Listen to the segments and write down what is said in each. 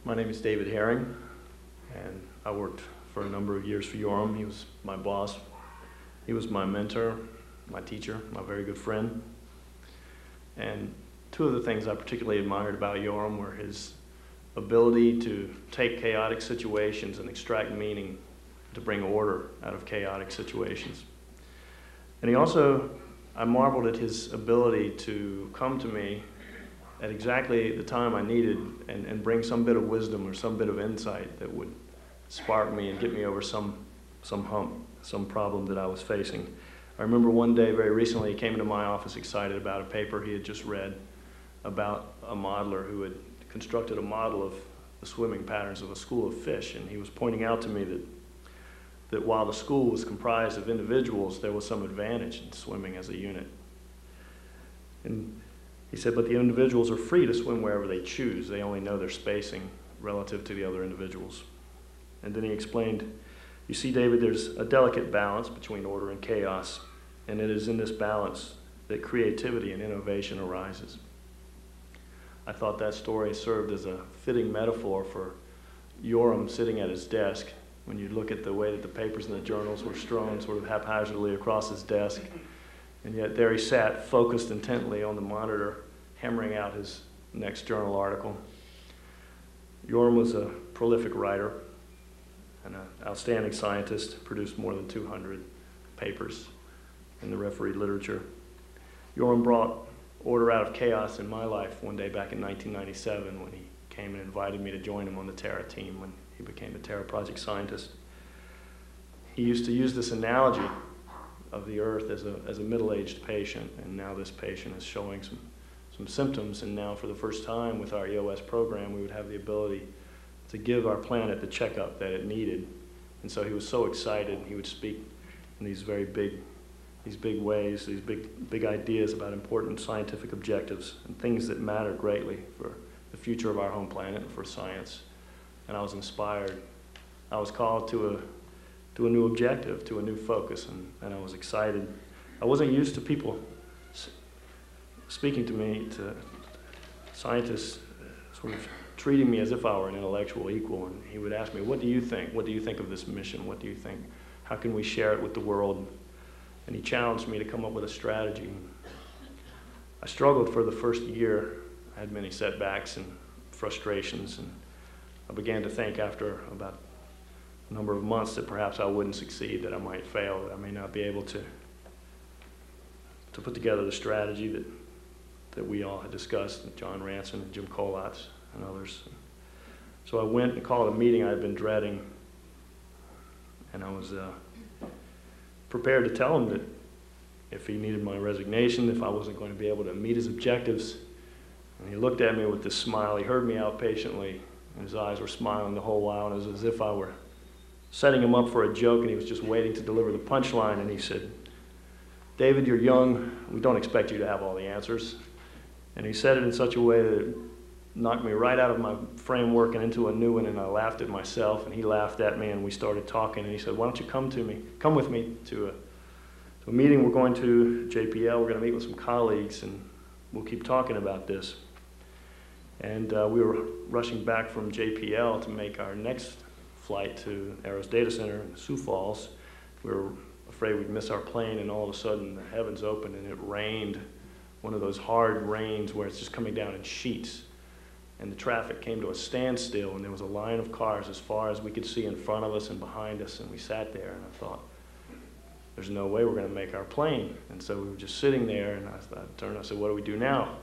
My name is David Herring, and I worked for a number of years for Yoram. He was my boss. He was my mentor, my teacher, my very good friend. And two of the things I particularly admired about Yoram were his ability to take chaotic situations and extract meaning, to bring order out of chaotic situations. And he also, I marveled at his ability to come to me at exactly the time I needed and bring some bit of wisdom or some bit of insight that would spark me and get me over some hump, some problem that I was facing. I remember one day very recently he came into my office excited about a paper he had just read about a modeler who had constructed a model of the swimming patterns of a school of fish, and he was pointing out to me that while the school was comprised of individuals, there was some advantage in swimming as a unit. And he said, but the individuals are free to swim wherever they choose. They only know their spacing relative to the other individuals. And then he explained, you see, David, there's a delicate balance between order and chaos, and it is in this balance that creativity and innovation arises. I thought that story served as a fitting metaphor for Yoram sitting at his desk. When you look at the way that the papers and the journals were strewn sort of haphazardly across his desk, and yet there he sat, focused intently on the monitor, hammering out his next journal article. Yoram was a prolific writer and an outstanding scientist, produced more than 200 papers in the refereed literature. Yoram brought order out of chaos in my life one day back in 1997 when he came and invited me to join him on the Terra team when he became a Terra project scientist. He used to use this analogy of the Earth as a middle-aged patient, and now this patient is showing some symptoms, and now for the first time with our EOS program we would have the ability to give our planet the checkup that it needed. And so he was so excited, he would speak in these very big ways, these big ideas about important scientific objectives and things that matter greatly for the future of our home planet and for science. And I was inspired. I was called to a new objective, to a new focus, and I was excited. I wasn't used to people speaking to me, to scientists sort of treating me as if I were an intellectual equal, and he would ask me, what do you think? What do you think of this mission? What do you think? How can we share it with the world? And he challenged me to come up with a strategy. I struggled for the first year. I had many setbacks and frustrations, and I began to think after about a number of months that perhaps I wouldn't succeed, that I might fail, that I may not be able to put together the strategy that we all had discussed, John Ranson and Jim Kolatz and others. So I went and called a meeting I had been dreading, and I was prepared to tell him that if he needed my resignation, if I wasn't going to be able to meet his objectives. And he looked at me with this smile. He heard me out patiently, and his eyes were smiling the whole while, and it was as if I were setting him up for a joke, and he was just waiting to deliver the punchline. And he said, David, you're young. We don't expect you to have all the answers. And he said it in such a way that it knocked me right out of my framework and into a new one, and I laughed at myself, and he laughed at me, and we started talking, and he said, why don't you come with me to a meeting we're going to, JPL. We're going to meet with some colleagues, and we'll keep talking about this. And we were rushing back from JPL to make our next flight to Arrows Data Center in Sioux Falls. We were afraid we'd miss our plane, and all of a sudden the heavens opened and it rained, one of those hard rains where it's just coming down in sheets. And the traffic came to a standstill, and there was a line of cars as far as we could see in front of us and behind us, and we sat there, and I thought, there's no way we're going to make our plane. And so we were just sitting there, and I turned and I said, what do we do now?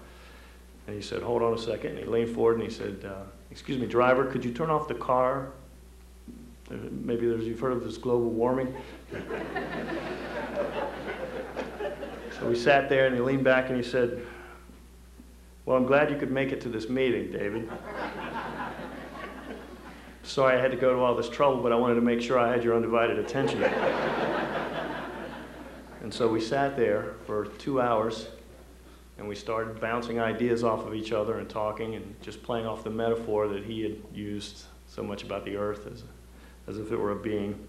And he said, hold on a second, and he leaned forward and he said, excuse me, driver, could you turn off the car? Maybe you've heard of this global warming. So we sat there, and he leaned back and he said, well, I'm glad you could make it to this meeting, David. Sorry I had to go to all this trouble, but I wanted to make sure I had your undivided attention. And so we sat there for 2 hours, and we started bouncing ideas off of each other and talking and just playing off the metaphor that he had used so much about the Earth as if it were a being.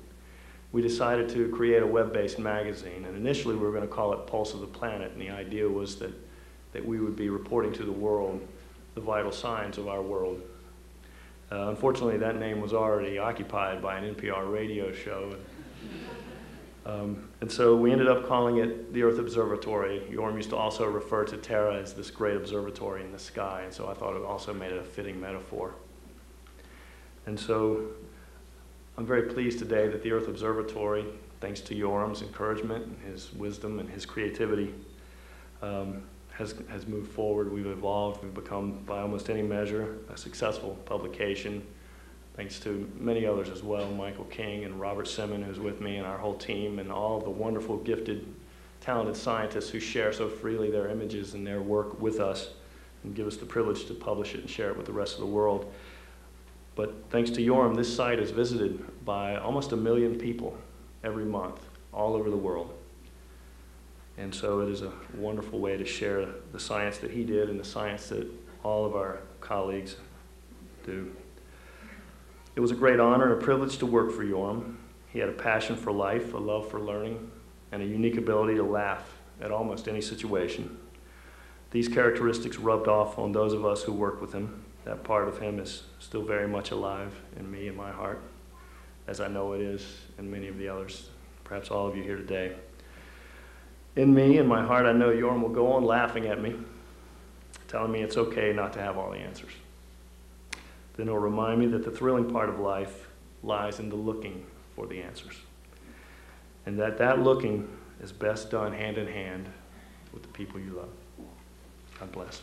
We decided to create a web-based magazine, and initially we were going to call it Pulse of the Planet, and the idea was that we would be reporting to the world the vital signs of our world. Unfortunately, that name was already occupied by an NPR radio show. And so we ended up calling it the Earth Observatory. Yoram used to also refer to Terra as this great observatory in the sky, and so I thought it also made it a fitting metaphor. And so I'm very pleased today that the Earth Observatory, thanks to Yoram's encouragement, and his wisdom, and his creativity, has moved forward. We've evolved. We've become, by almost any measure, a successful publication, thanks to many others as well, Michael King and Robert Simon, who's with me, and our whole team, and all of the wonderful, gifted, talented scientists who share so freely their images and their work with us and give us the privilege to publish it and share it with the rest of the world. But thanks to Yoram, this site is visited by almost 1 million people every month, all over the world. And so it is a wonderful way to share the science that he did and the science that all of our colleagues do. It was a great honor and a privilege to work for Yoram. He had a passion for life, a love for learning, and a unique ability to laugh at almost any situation. These characteristics rubbed off on those of us who worked with him. That part of him is still very much alive in me and my heart, as I know it is in many of the others, perhaps all of you here today. In me, in my heart, I know Yoram will go on laughing at me, telling me it's okay not to have all the answers. Then he'll remind me that the thrilling part of life lies in the looking for the answers. And that looking is best done hand in hand with the people you love. God bless.